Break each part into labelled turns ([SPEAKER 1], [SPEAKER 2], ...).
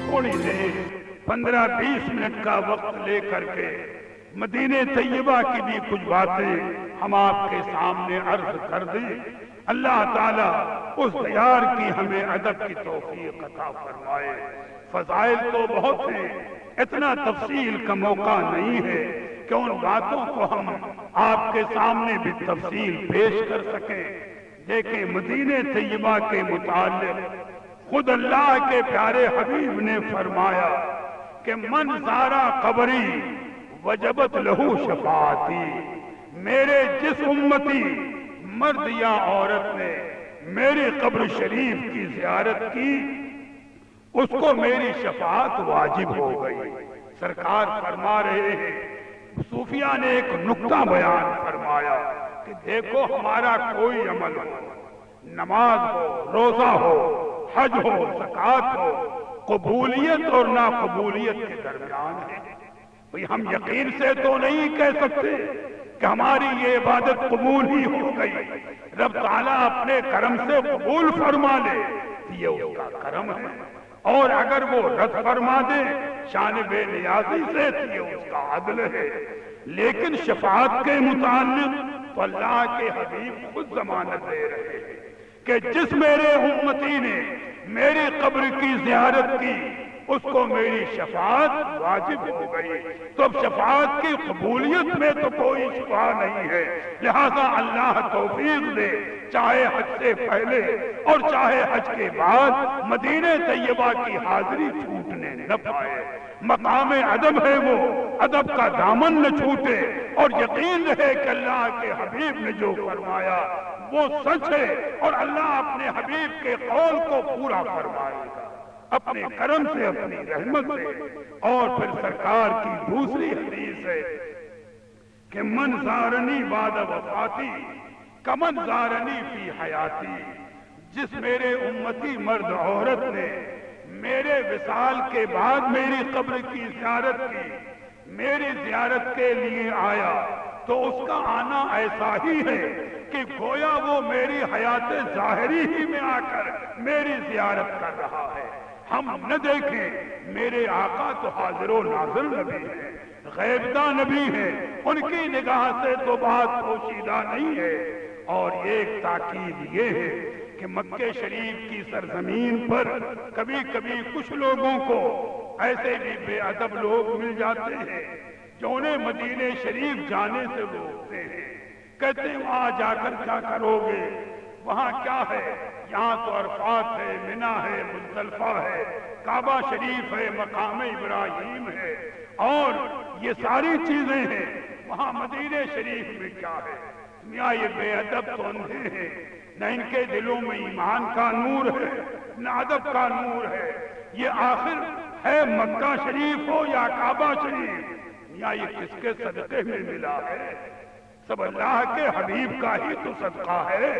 [SPEAKER 1] تھوڑی دیر 15-20 منٹ کا وقت لے کر کے مدینہ طیبہ کی بھی کچھ باتیں ہم آپ کے سامنے عرض کر دیں. اللہ تعالیٰ اس دیار کی ہمیں ادب کی توفیق عطا فرمائے. فضائل تو بہت ہیں، اتنا تفصیل کا موقع نہیں ہے کہ ان باتوں کو ہم آپ کے سامنے بھی تفصیل پیش کر سکیں. دیکھیں مدینہ طیبہ کے متعلق خود اللہ کے پیارے حبیب نے فرمایا کہ من زارا قبری وجبت لہو شفاعتی. میرے جس امتی مرد یا عورت نے میری قبر شریف کی زیارت کی اس کو میری شفاعت واجب ہو گئی. سرکار فرما رہے ہیں، صوفیہ نے ایک نکتہ بیان فرمایا کہ دیکھو ہمارا کوئی عمل ہو، نماز ہو، روزہ ہو، حج ہو، زکوٰۃ ہو، قبولیت اور ناقبولیت کے درمیان ہے. ہم یقین سے تو نہیں کہہ سکتے کہ ہماری یہ عبادت قبول ہی ہو گئی. رب تعالیٰ اپنے کرم سے قبول فرما لے یہ اس کا کرم ہے، اور اگر وہ رد فرما دے شان بے نیازی سے یہ اس کا عدل ہے. لیکن شفاعت کے متعلق تو اللہ کے حبیب خود ضمانت دے رہے ہیں کہ جس میرے امتی نے میری قبر کی زیارت کی اس کو میری شفاعت واجب ہو گئی. تو اب شفاعت کی قبولیت میں تو کوئی شبہ نہیں ہے. لہذا اللہ توفیق دے چاہے حج سے پہلے اور چاہے حج کے بعد مدینہ طیبہ کی حاضری چھوٹنے نہ پائے. مقام ادب ہے وہ، ادب کا دامن نہ چھوٹے، اور یقین رہے کہ اللہ کے حبیب نے جو فرمایا وہ سچ ہے، اور اللہ اپنے حبیب کے قول کو پورا فرمائے گا اپنے کرم سے، اپنی رحمت سے. اور پھر سرکار کی دوسری حدیث ہے کہ من زارنی بعد وفاتی کمن زارنی فی حیاتی. جس میرے امتی مرد عورت نے میرے وصال کے بعد میری قبر کی زیارت کی، میری زیارت کے لیے آیا، تو اس کا آنا ایسا ہی ہے کہ گویا وہ میری حیات ظاہری ہی میں آ کر میری زیارت کر رہا ہے. ہم نہ دیکھیں، میرے آقا تو حاضر و ناظر نبی ہیں، غیبدہ نبی ہیں، ان کی نگاہ سے تو بات پوشیدہ نہیں ہے. اور ایک تاکید یہ ہے کہ مکہ شریف کی سرزمین پر کبھی کبھی کچھ لوگوں کو ایسے بھی بے ادب لوگ مل جاتے ہیں جو انہیں مدینہ شریف جانے سے روکتے ہیں. کہتے ہیں وہاں جا کر کیا کرو گے، وہاں کیا ہے، یہاں تو عرفات ہے، منی ہے، مزدلفہ ہے، کعبہ شریف ہے، مقام ابراہیم ہے، اور یہ ساری چیزیں ہیں. وہاں مدینہ شریف میں کیا ہے؟ میاں یہ بے ادب تو اندھے ہیں، نہ ان کے دلوں میں ایمان کا نور ہے نہ ادب کا نور ہے. یہ آخر ہے مکہ شریف ہو یا کعبہ شریف، میاں یہ کس کے صدقے میں ملا ہے؟ سب اللہ کے حبیب کا ہی تو صدقہ ہے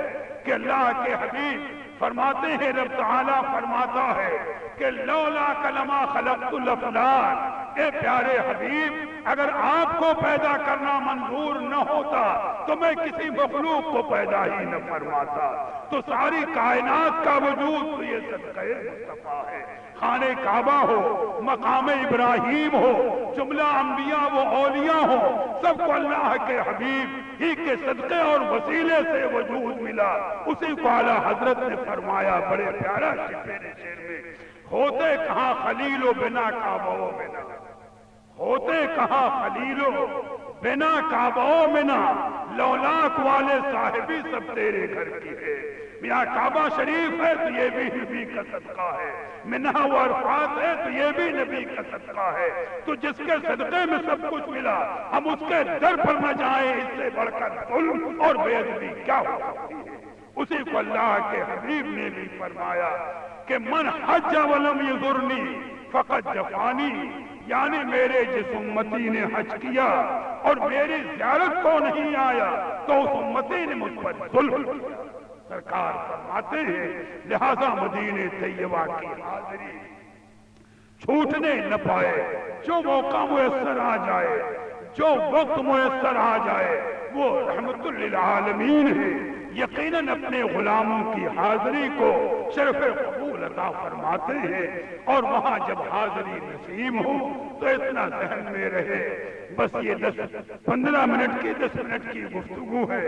[SPEAKER 1] کہ اللہ کے حبیب فرماتے ہیں، رب تعالیٰ فرماتا ہے کہ لولا کلمہ خلقت الافلاک. اے پیارے حبیب، اگر آپ کو پیدا کرنا منظور نہ ہوتا تو میں کسی مخلوق کو پیدا ہی نہ فرماتا. تو ساری کائنات کا وجود تو یہ صدقہ مصطفیٰ ہے. خانہ کعبہ ہو، مقام ابراہیم ہو، جملہ انبیاء و اولیاء ہو، سب کو اللہ کے حبیب ہی کے صدقے اور وسیلے سے وجود ملا. اسی کو اعلیٰ حضرت نے فرمایا بڑے پیارا شعر میں، ہوتے کہاں خلیل و بنا کعبہ و بنا، ہوتے کہاں خلیل و بنا کعبہ و بنا، لولاک والے صاحبی سب تیرے گھر کی ہے. میاں کعبہ شریف ہے تو یہ بھی نبی کا صدقہ ہے، منہ و عرفات ہے تو یہ بھی نبی کا صدقہ ہے. تو جس کے صدقے میں سب کچھ ملا، ہم اس کے در پر نہ جائیں، اس سے بڑھ کر ظلم اور بے ادبی کیا ہو سکتی ہے؟ اسی کو اللہ کے حبیب نے بھی فرمایا کہ من حج ولم یزرنی فقط جفانی. یعنی میرے جس امتی نے حج کیا اور میری زیارت کو نہیں آیا تو اس امتی نے مجھ پر ظلم کیا. سرکار فرماتے ہیں لہذا مدینہ طیبہ کی حاضری چھوٹنے نہ پائے. جو موقع میسر آ جائے، جو وقت میسر آ جائے، وہ رحمت للعالمین ہے. یقیناً اپنے غلاموں کی حاضری کو شرف قبول بالکل عطا فرماتے ہیں، اور وہاں جب حاضری نصیب ہو تو اتنا ذہن میں رہے، بس یہ 15 منٹ کی 10 منٹ کی گفتگو ہے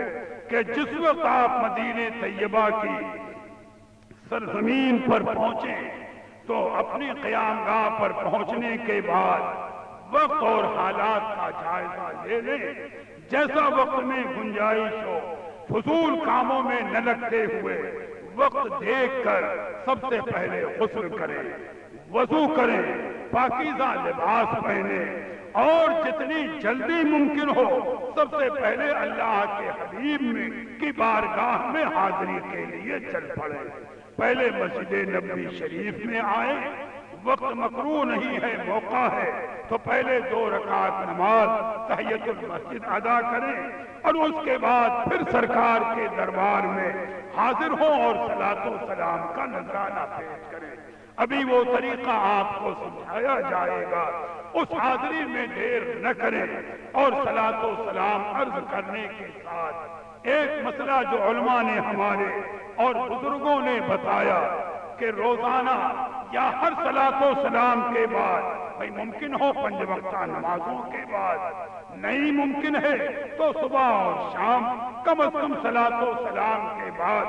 [SPEAKER 1] کہ جس وقت آپ مدینہ طیبہ کی سرزمین پر پہنچیں تو اپنی قیام گاہ پر پہنچنے کے بعد وقت اور حالات کا جائزہ لے لیں، جیسا وقت میں گنجائش ہو، فضول کاموں میں نہ لگتے ہوئے وقت دیکھ کر سب سے پہلے غسل کریں، وضو کریں، پاکیزہ لباس پہنیں، اور جتنی جلدی ممکن ہو سب سے پہلے اللہ کے حبیب کی بارگاہ میں حاضری کے لیے چل پڑیں۔ پہلے مسجد نبوی شریف میں آئیں، وقت مکروہ نہیں ہے، موقع ہے تو پہلے 2 رکعت نماز تحیت المسجد ادا کریں، اور اس کے بعد پھر سرکار کے دربار میں حاضر ہوں اور صلاۃ و سلام کا نذرانہ پیش کریں۔ ابھی وہ طریقہ آپ کو سمجھایا جائے گا، اس حاضری میں دیر نہ کریں، اور صلاۃ و سلام عرض کرنے کے ساتھ ایک مسئلہ جو علماء نے ہمارے اور بزرگوں نے بتایا کہ روزانہ یا ہر صلاۃ و سلام کے بعد، بھئی ممکن ہو 5 وقتہ نمازوں کے بعد، نہیں ممکن ہے تو صبح اور شام کم از کم صلاۃ و سلام کے بعد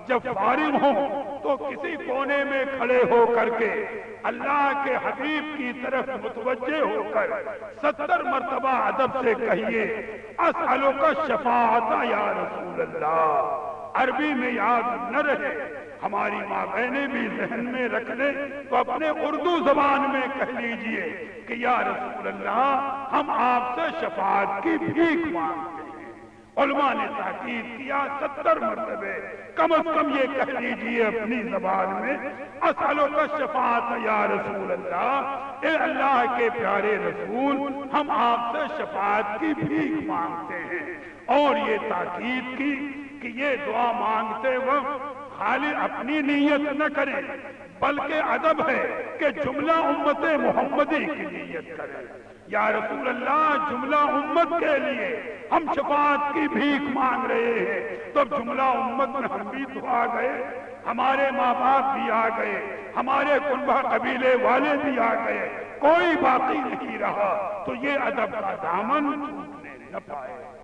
[SPEAKER 1] جب فارغ ہوں تو کسی کونے میں کھڑے ہو کر کے اللہ کے حبیب کی طرف متوجہ ہو کر 70 مرتبہ ادب سے کہیے، اسألک الشفاعۃ یا رسول اللہ۔ عربی میں یاد نہ رہے، ہماری ماں بہنیں بھی ذہن میں رکھ لیں تو اپنے اردو زبان میں کہہ لیجئے کہ یا رسول اللہ، ہم آپ سے شفاعت کی بھیک مانگتے ہیں۔ علماء نے تاکید کیا 70 مرتبے، کم از کم یہ کہہ لیجئے اپنی زبان میں، اسألک الشفاعۃ یا رسول اللہ، اے اللہ کے پیارے رسول، ہم آپ سے شفاعت کی بھیک مانگتے ہیں۔ اور یہ تاکید کی کہ یہ دعا مانگتے وقت خالی اپنی نیت نہ کریں، بلکہ ادب ہے کہ جملہ امت محمدی کی نیت کریں۔ یا رسول اللہ، جملہ امت کے لیے ہم شفاعت کی بھیک مانگ رہے ہیں، تو جملہ امت میں ہم بھی تو آ گئے، ہمارے ماں باپ بھی آ گئے، ہمارے کنبہ قبیلے والے بھی آ گئے، کوئی باقی نہیں رہا، تو یہ ادب کا دامن چھوٹنے نہ پائے۔